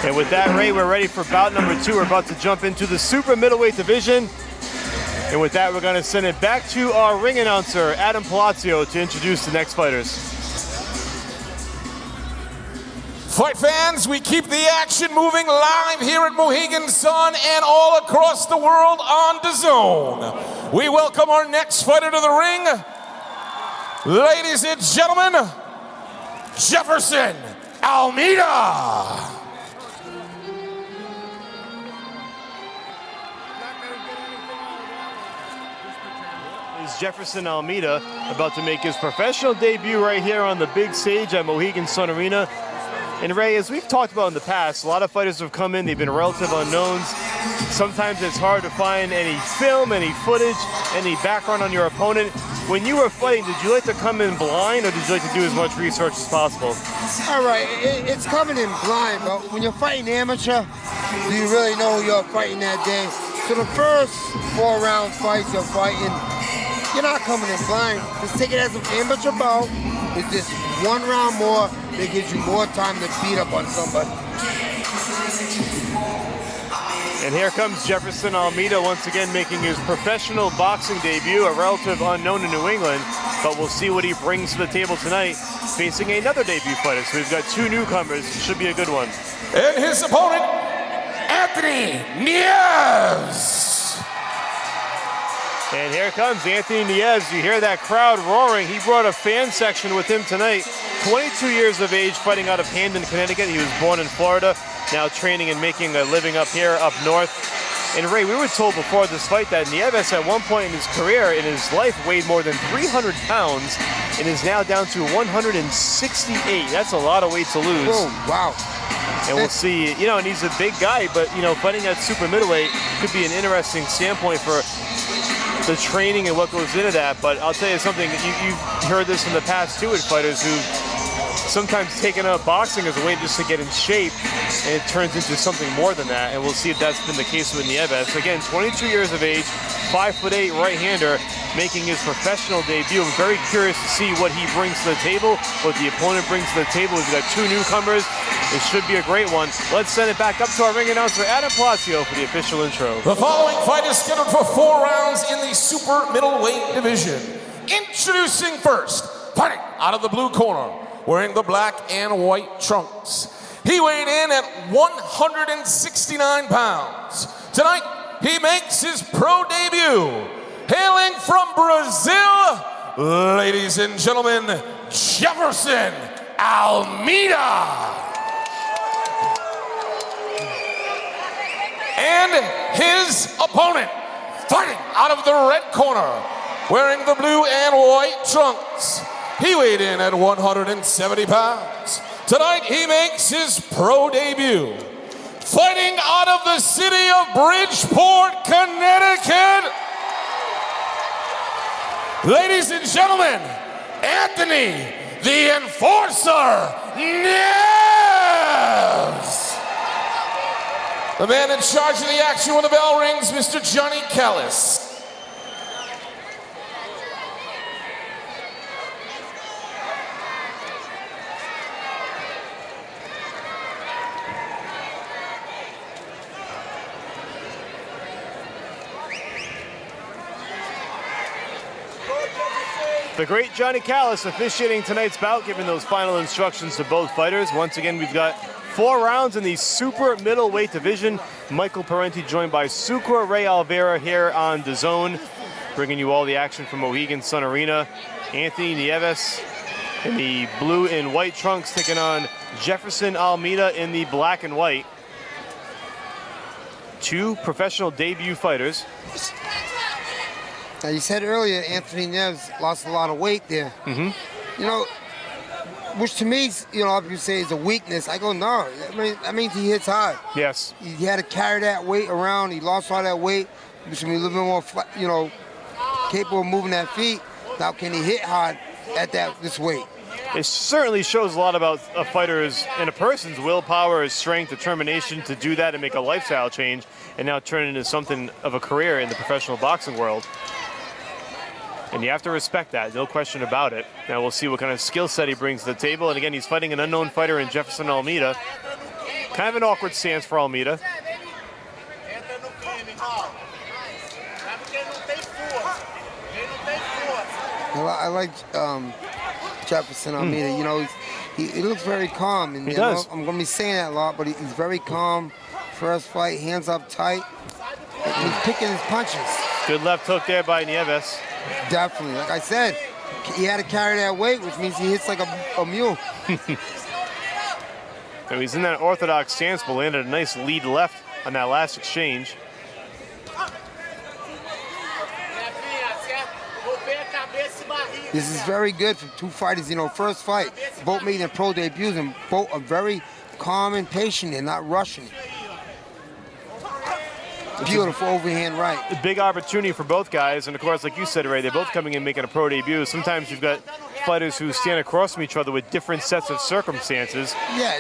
And with that, Ray, we're ready for bout number 2. We're about to jump into the super middleweight division. And with that, we're going to send it back to our ring announcer, Adam Palazzo, to introduce the next fighters. Fight fans, we keep the action moving live here at Mohegan Sun and all across the world on DAZN. We welcome our next fighter to the ring. Ladies and gentlemen, Jefferson Almeida. Is Jefferson Almeida about to make his professional debut right here on the big stage at Mohegan Sun Arena. And Ray, as we've talked about in the past, a lot of fighters have come in, they've been relative unknowns. Sometimes it's hard to find any film, any footage, any background on your opponent. When you were fighting, did you like to come in blind or did you like to do as much research as possible? All right, it's coming in blind, but when you're fighting amateur, do you really know who you're fighting that day? So the first 4-round fights you're fighting, you're not coming in blind. Just take it as an amateur bout. It's just 1 round more that gives you more time to beat up on somebody. And here comes Jefferson Almeida once again making his professional boxing debut, a relative unknown in New England, but we'll see what he brings to the table tonight, facing another debut fighter. So we've got 2 newcomers, should be a good one. And his opponent, Anthony Nieves. And here comes Anthony Nieves. You hear that crowd roaring. He brought a fan section with him tonight. 22 years of age, fighting out of Hamden, Connecticut. He was born in Florida, now training and making a living up here, up north. And Ray, we were told before this fight that Nieves at one point in his career, in his life, weighed more than 300 pounds and is now down to 168. That's a lot of weight to lose. Oh, wow. And we'll see, you know, and he's a big guy, but, you know, fighting at super middleweight could be an interesting standpoint for the training and what goes into that. But I'll tell you something, you've heard this in the past too with fighters who sometimes taken up boxing as a way just to get in shape, and it turns into something more than that. And we'll see if that's been the case with Nieves. Again, 22 years of age, 5'8" right-hander, making his professional debut. I'm very curious to see what he brings to the table, what the opponent brings to the table. We've got 2 newcomers. It should be a great one. Let's send it back up to our ring announcer, Adam Palazzo, for the official intro. The following fight is scheduled for 4 rounds in the super middleweight division. Introducing first, fighting out of the blue corner, wearing the black and white trunks. He weighed in at 169 pounds. Tonight, he makes his pro debut. Hailing from Brazil, ladies and gentlemen, Jefferson Almeida. And his opponent, fighting out of the red corner, wearing the blue and white trunks. He weighed in at 170 pounds. Tonight, he makes his pro debut. Fighting out of the city of Bridgeport, Connecticut, ladies and gentlemen, Anthony, the Enforcer, Nieves. The man in charge of the action when the bell rings, Mr. Johnny Callis. The great Johnny Callis officiating tonight's bout, giving those final instructions to both fighters. Once again, we've got 4 rounds in the super middleweight division. Michael Parenti joined by Sucre Ray Alvera here on DAZN, bringing you all the action from Mohegan Sun Arena. Anthony Nieves in the blue and white trunks taking on Jefferson Almeida in the black and white. 2 professional debut fighters. Now, you said earlier Anthony Nieves lost a lot of weight there. You know, which to me, you know, a lot of people say is a weakness. I go, no, that means he hits hard. Yes. He had to carry that weight around. He lost all that weight, which means a little bit more, you know, capable of moving that feet. Now, can he hit hard at this weight? It certainly shows a lot about a fighter's and a person's willpower, his strength, determination to do that and make a lifestyle change, and now turn it into something of a career in the professional boxing world. And you have to respect that, no question about it. Now we'll see what kind of skill set he brings to the table. And again, he's fighting an unknown fighter in Jefferson Almeida. Kind of an awkward stance for Almeida. I like Jefferson Almeida. You know, he looks very calm. And He does. I'm going to be saying that a lot, but he's very calm. First fight, hands up tight. And he's picking his punches. Good left hook there by Nieves. Definitely. Like I said, he had to carry that weight, which means he hits like a mule. So he's in that orthodox stance, but landed a nice lead left on that last exchange. This is very good for two fighters. You know, first fight, both making pro debuts, and both are very calm and patient and not rushing it. Beautiful overhand right. A big opportunity for both guys, and of course, like you said, Ray, they're both coming in making a pro debut. Sometimes you've got fighters who stand across from each other with different sets of circumstances. Yeah,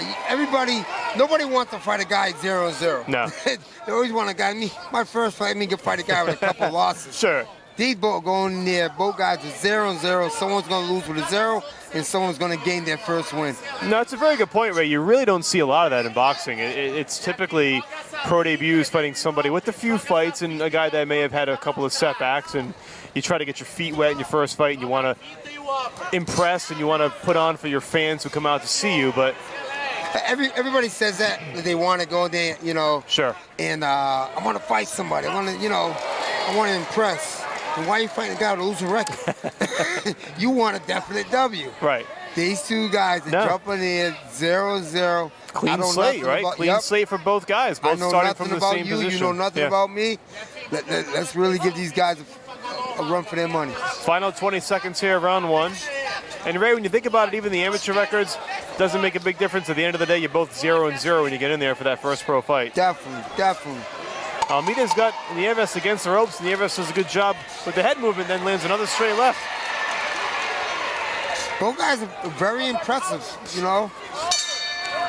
nobody wants to fight a guy 0-0. No. They always want a guy. My first fight, me can fight a guy with a couple losses. Sure. These both going in there, both guys are 0-0. Someone's going to lose with a 0, and someone's going to gain their first win. No, it's a very good point, Ray. You really don't see a lot of that in boxing. It's typically pro debuts fighting somebody with a few fights and a guy that may have had a couple of setbacks, and you try to get your feet wet in your first fight, and you want to impress and you want to put on for your fans who come out to see you, but everybody says that they want to go there, you know. Sure. And I want to fight somebody. I want to impress. And why are you fighting a guy with a losing record? You want a definite W. Right. These two guys are jumping in 0-0. Clean slate, right? Clean slate for both guys. Both starting from the same position. You know nothing about me. Let's really give these guys a run for their money. Final 20 seconds here, round one. And Ray, when you think about it, even the amateur records doesn't make a big difference. At the end of the day, you're both 0-0 when you get in there for that first pro fight. Definitely. Almeida's got Nieves against the ropes. Nieves does a good job with the head movement, then lands another straight left. Both guys are very impressive, you know.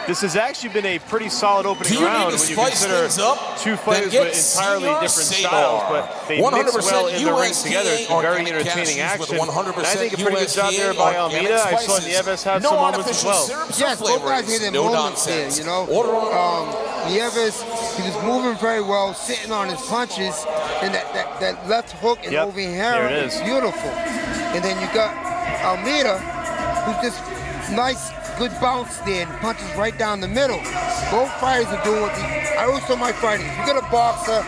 This has actually been a pretty solid opening round when you consider two fighters with entirely different styles, but they mix well in the ring together. It's a very entertaining action. And I think a pretty good job there by Almeida. I saw Nieves have some moments as well. Yes, both guys had their moments there, you know. Nieves, he was moving very well, sitting on his punches, and that left hook and overhand is beautiful. And then you got Almeida, who's just nice, good bounce there, and punches right down the middle. Both fighters are doing what I always tell my fighters, you got a boxer,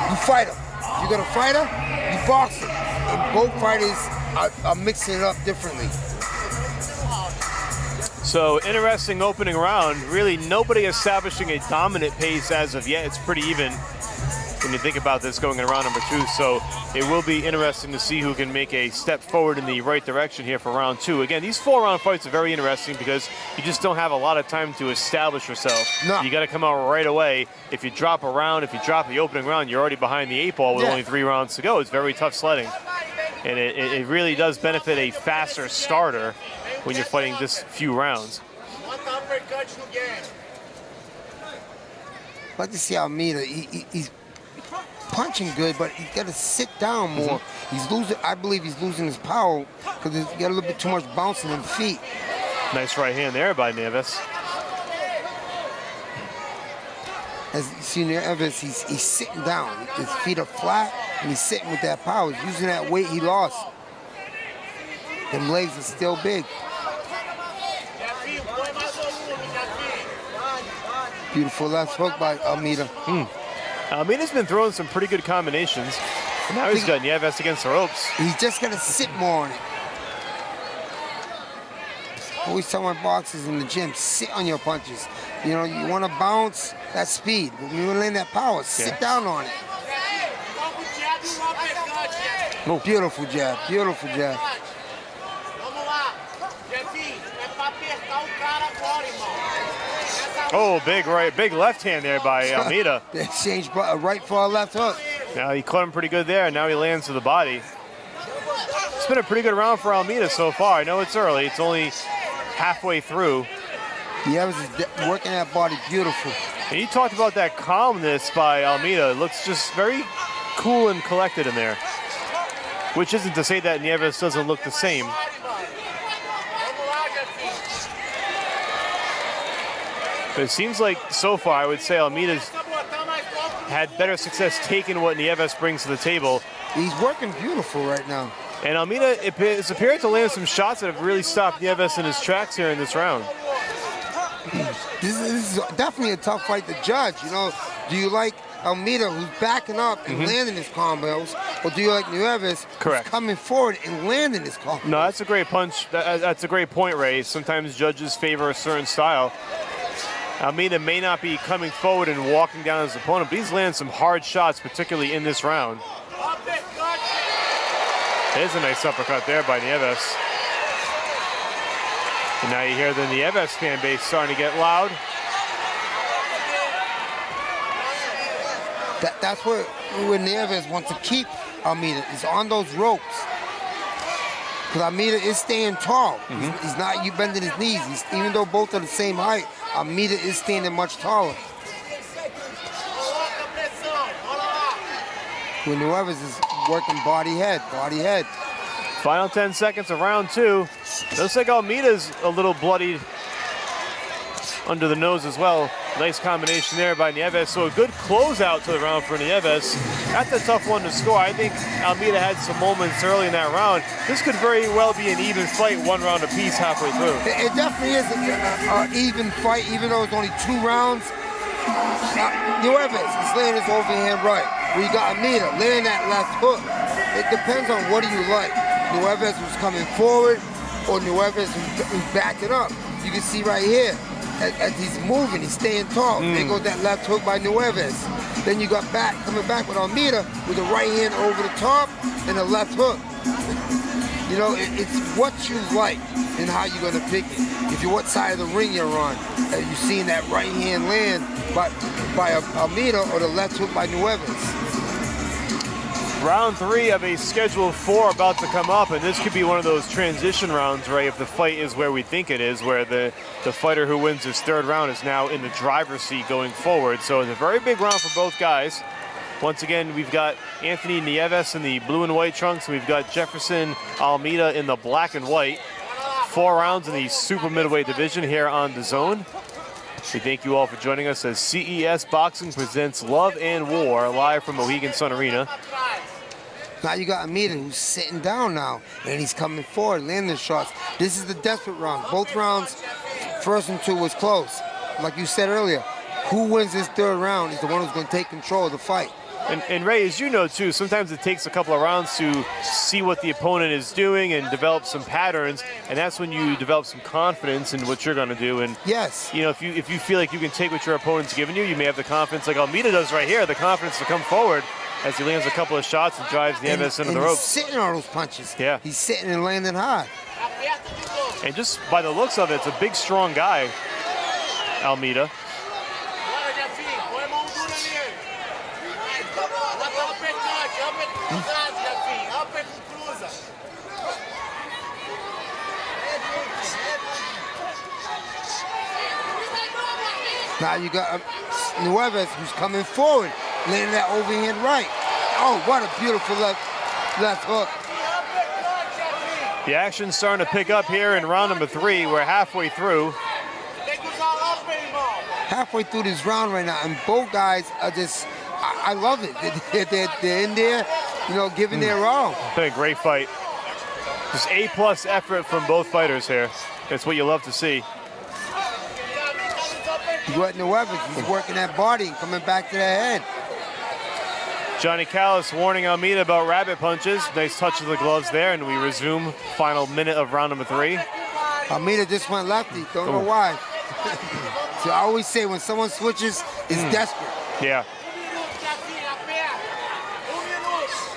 you fight him. You got a fighter, you box him. And both fighters are mixing it up differently. So, interesting opening round. Really, nobody establishing a dominant pace as of yet. It's pretty even when you think about this going in round number two. So, it will be interesting to see who can make a step forward in the right direction here for round two. Again, these 4-round fights are very interesting because you just don't have a lot of time to establish yourself. No. You got to come out right away. If you drop a round, if you drop the opening round, you're already behind the 8 ball with only 3 rounds to go. It's very tough sledding. And it really does benefit a faster starter when you're fighting this few rounds. I'd like to see Almeida. He's punching good, but he's got to sit down more. He's losing. I believe he's losing his power because he's got a little bit too much bouncing in the feet. Nice right hand there by Nieves. As you see Nieves, he's sitting down. His feet are flat, and he's sitting with that power. He's using that weight he lost. Them legs are still big. Beautiful left hook by Almeida. Almeida's been throwing some pretty good combinations. And now he's got Nieves against the ropes. He's just got to sit more on it. I always tell my boxers in the gym, sit on your punches. You know, you want to bounce, that speed. But when you land that power, sit down on it. Oh. Beautiful jab, beautiful jab. Oh, big left hand there by Almeida. They exchanged a right for a left hook. Now he caught him pretty good there, and now he lands to the body. It's been a pretty good round for Almeida so far. I know it's early. It's only halfway through. Nieves is working that body beautiful. And you talked about that calmness by Almeida. It looks just very cool and collected in there. Which isn't to say that Nieves doesn't look the same. But it seems like so far, I would say Almeida's had better success taking what Nieves brings to the table. He's working beautiful right now. And Almeida has appeared to land some shots that have really stopped Nieves in his tracks here in this round. This is definitely a tough fight to judge. You know, do you like Almeida, who's backing up and landing his combos, or do you like Nieves, who's coming forward and landing his combos? No, that's a great punch. That's a great point, Ray. Sometimes judges favor a certain style. Almeida may not be coming forward and walking down his opponent, but he's landing some hard shots, particularly in this round. There's a nice uppercut there by Nieves. And now you hear the Nieves fan base starting to get loud. That's where Nieves wants to keep Almeida, is on those ropes. Because Almeida is staying tall. He's not bending his knees. Even though both are the same height, Almeida is standing much taller. When Nieves is working body head. Final 10 seconds of round 2. Looks like Almeida's a little bloodied under the nose as well. Nice combination there by Nieves. So a good closeout to the round for Nieves. That's a tough one to score. I think Almeida had some moments early in that round. This could very well be an even fight, 1 round apiece halfway through. It definitely is an even fight, even though it's only 2 rounds. Nieves is laying his overhand right. We got Almeida laying that left hook. It depends on what do you like. Nieves who's coming forward or Nieves who's backing up. You can see right here, as he's moving, he's staying tall. There goes that left hook by Nieves. Then you got coming back with Almeida with the right hand over the top and the left hook. You know, it's what you like and how you're going to pick it. If you're what side of the ring you're on, you're seeing that right hand land by Almeida or the left hook by Nieves. Round 3 of a scheduled 4 about to come up, and this could be one of those transition rounds, right? If the fight is where we think it is, where the fighter who wins this 3rd round is now in the driver's seat going forward. So it's a very big round for both guys. Once again, we've got Anthony Nieves in the blue and white trunks. We've got Jefferson Almeida in the black and white. 4 rounds in the super middleweight division here on The Zone. We thank you all for joining us as CES Boxing presents Love and War live from Mohegan Sun Arena. Now you got Almeida who's sitting down now, and he's coming forward, landing shots. This is the desperate round. Both rounds, 1st and 2 was close. Like you said earlier, who wins this 3rd round is the one who's going to take control of the fight. And Ray, as you know too, sometimes it takes a couple of rounds to see what the opponent is doing and develop some patterns, and that's when you develop some confidence in what you're going to do. And yes, you know, if you feel like you can take what your opponent's giving you, you may have the confidence, like Almeida does right here, the confidence to come forward as he lands a couple of shots and drives Nieves into the ropes. He's sitting on those punches. Yeah, he's sitting and landing hard. And just by the looks of it, it's a big, strong guy, Almeida. Now you got Nieves who's coming forward, landing that overhand right. Oh, what a beautiful left hook. The action's starting to pick up here in round number 3. We're halfway through. Halfway through this round right now, and both guys are just, I love it. They're in there, you know, giving their all. It's been a great fight. Just A+ effort from both fighters here. That's what you love to see. You got Nieves, he's working that body and coming back to the head. Johnny Callis warning Almeida about rabbit punches. Nice touch of the gloves there, and we resume final minute of round number 3. Almeida just went lefty, don't know why. So I always say when someone switches, it's desperate. Yeah.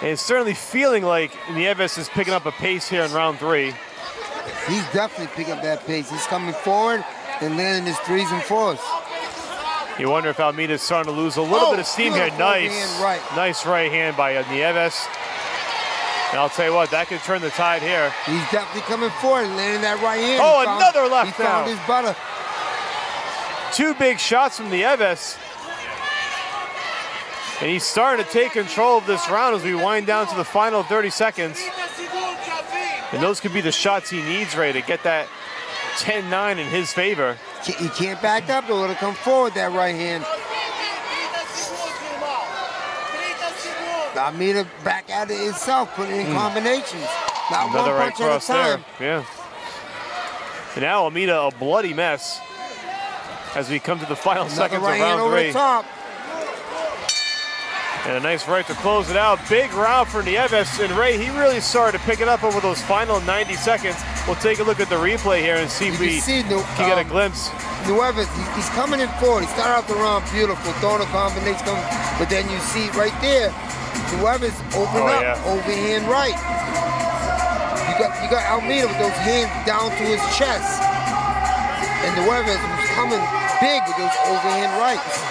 And it's certainly feeling like Nieves is picking up a pace here in round 3. He's definitely picking up that pace. He's coming forward and landing his 3s and 4s. You wonder if Almeida's starting to lose a little bit of steam here. Nice. Right. Nice right hand by Nieves. And I'll tell you what, that could turn the tide here. He's definitely coming forward and landing that right hand. Oh, another left He found his butter. 2 big shots from Nieves. And he's starting to take control of this round as we wind down to the final 30 seconds. And those could be the shots he needs, Ray, to get that 10-9 in his favor. He can't back up though. It'll come forward, that right hand. Almeida back at it itself, putting in combinations. Not Another one right punch at a cross time. there. Yeah. And now Almeida, a bloody mess as we come to the final seconds right of hand round over 3. the top. And a nice right to close it out. Big round for Nieves. And Ray, he really started to pick it up over those final 90 seconds. We'll take a look at the replay here and see if we can get a glimpse. Nieves, he's coming in forward. He started out the round beautiful, throwing a combination, but then you see right there, Nieves open up, overhand right. You got Almeida with those hands down to his chest. And Nieves was coming big with those overhand rights.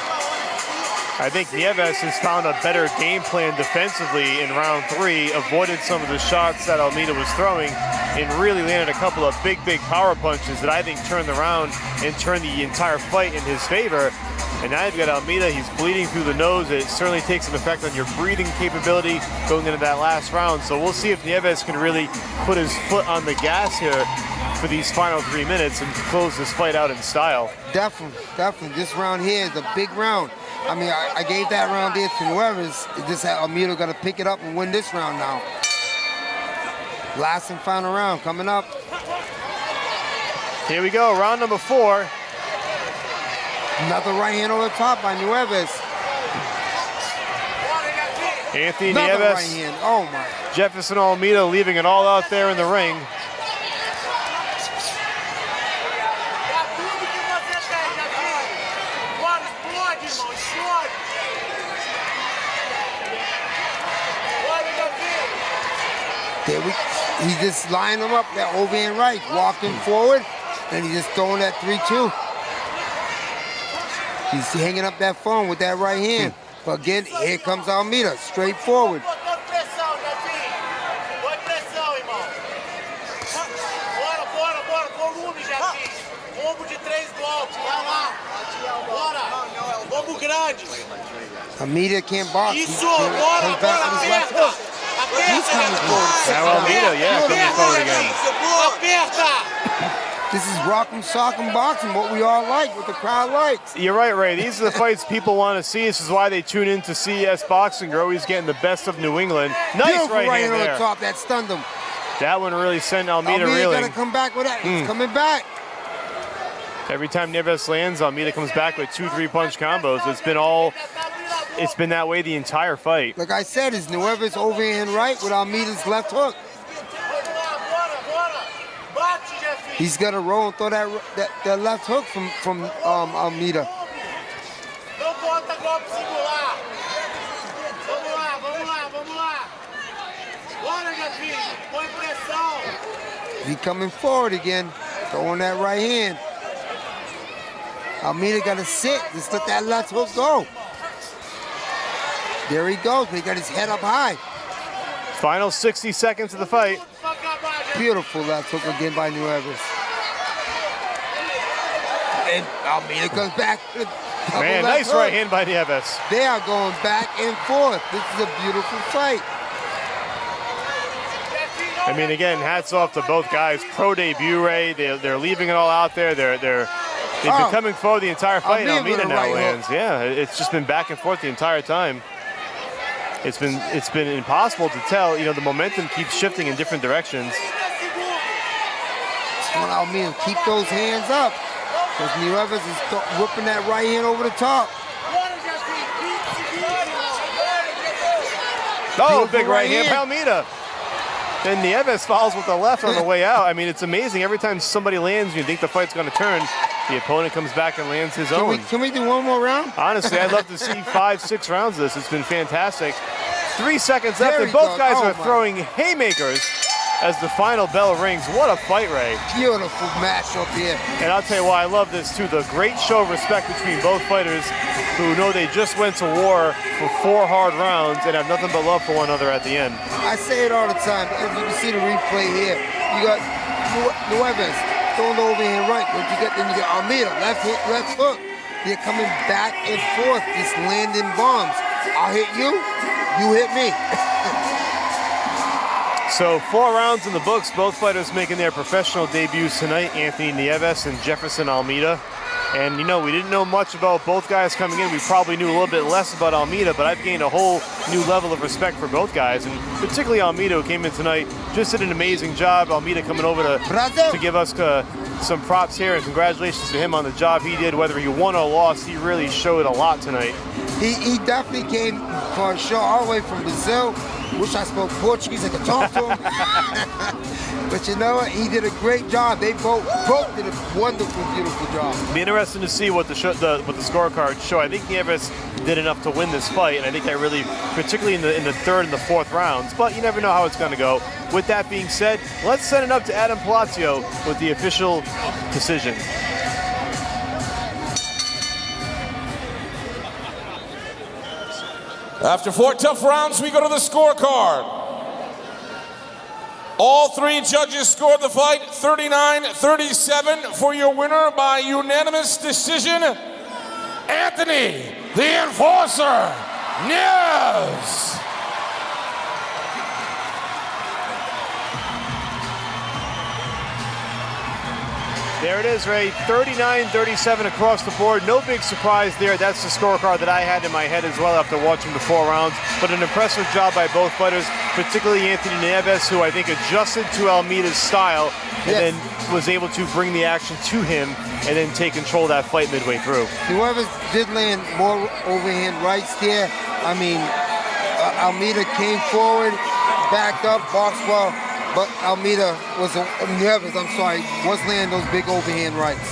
I think Nieves has found a better game plan defensively in round 3, avoided some of the shots that Almeida was throwing, and really landed a couple of big power punches that I think turned the round and turned the entire fight in his favor. And now you've got Almeida, he's bleeding through the nose. It certainly takes an effect on your breathing capability going into that last round. So we'll see if Nieves can really put his foot on the gas here for these final 3 minutes and close this fight out in style. Definitely. This round here is a big round. I mean, I gave that round there to Nieves. Just Almeida got to pick it up and win this round now. Last and final round coming up. Here we go, round number 4. Another right hand over the top by Nieves. Anthony Another Nieves, right hand. Oh my. Jefferson Almeida leaving it all out there in the ring. He just lined him up, that overhand right, walking forward, and he just throwing that 3-2. He's hanging up that phone with that right hand. But again, here comes Almeida, straight forward. Almeida can't box. He comes back with his left hook. He's coming forward. Now Almeida, coming forward again. This is rock'em, sock'em boxing, what we all like, what the crowd likes. You're right, Ray. These are the fights people want to see. This is why they tune into CES Boxing. You're always getting the best of New England. Nice Beautiful right hand on there. the top, that stunned him. That one really sent Almeida Almeida reeling. gotta come back with that. He's coming back. Every time Nieves lands, Almeida comes back with 2-3 punch combos. It's been that way the entire fight. Like I said, it's Nieves overhand right with Almeida's left hook. He's gonna roll and throw that left hook from Almeida. He coming forward again, throwing that right hand. Almeida gotta sit, just let that left hook go. There he goes, but he got his head up high. Final 60 seconds of the fight. Beautiful left hook again by Nieves. And Almeida comes back. Man, nice right hand by Nieves. They are going back and forth. This is a beautiful fight. I mean, again, hats off to both guys. Pro debut, Ray. They're leaving it all out there. They've been coming forward the entire fight. And Almeida now lands. Yeah, it's just been back and forth the entire time. It's been impossible to tell. You know, the momentum keeps shifting in different directions. Just want Almeida keep those hands up, because Nieves is whipping that right hand over the top. Oh, big right hand by Almeida. Then Nieves follows with the left on the way out. I mean, it's amazing. Every time somebody lands, you think the fight's going to turn. The opponent comes back and lands his own. Can we do one more round? Honestly, I'd love to see 5-6 rounds of this. It's been fantastic. 3 seconds left, and both guys are throwing haymakers as the final bell rings. What a fight, Ray. Beautiful matchup here. And I'll tell you why I love this, too. The great show of respect between both fighters who know they just went to war for 4 hard rounds and have nothing but love for one another at the end. I say it all the time. As you can see the replay here, you got Nieves throwing the overhand right, but then you get Almeida, left hook. They're coming back and forth, just landing bombs. I'll hit you, you hit me. So 4 rounds in the books, both fighters making their professional debuts tonight, Anthony Nieves and Jefferson Almeida. And you know, we didn't know much about both guys coming in. We probably knew a little bit less about Almeida, but I've gained a whole new level of respect for both guys, and particularly Almeida, who came in tonight, just did an amazing job. Almeida coming over to give us some props here, and congratulations to him on the job he did. Whether he won or lost, he really showed a lot tonight. He definitely came for a show all the way from Brazil. Wish I spoke Portuguese, I could talk to him. But you know what? He did a great job. They both did a wonderful, beautiful job. It'll be interesting to see what the scorecards show. I think Nieves did enough to win this fight, and I think that really, particularly in the third and the fourth rounds. But you never know how it's going to go. With that being said, let's send it up to Adam Palacio with the official decision. After 4 tough rounds, we go to the scorecard. All 3 judges scored the fight 39-37 for your winner by unanimous decision, Anthony, the Enforcer, Nieves. There it is, Ray. 39-37 across the board. No big surprise there. That's the scorecard that I had in my head as well after watching the 4 rounds. But an impressive job by both fighters, particularly Anthony Nieves, who I think adjusted to Almeida's style and then was able to bring the action to him and then take control of that fight midway through. Whoever did land more overhand rights there, I mean, Almeida came forward, backed up, boxed well. But Almeida was nervous, was landing those big overhand rights.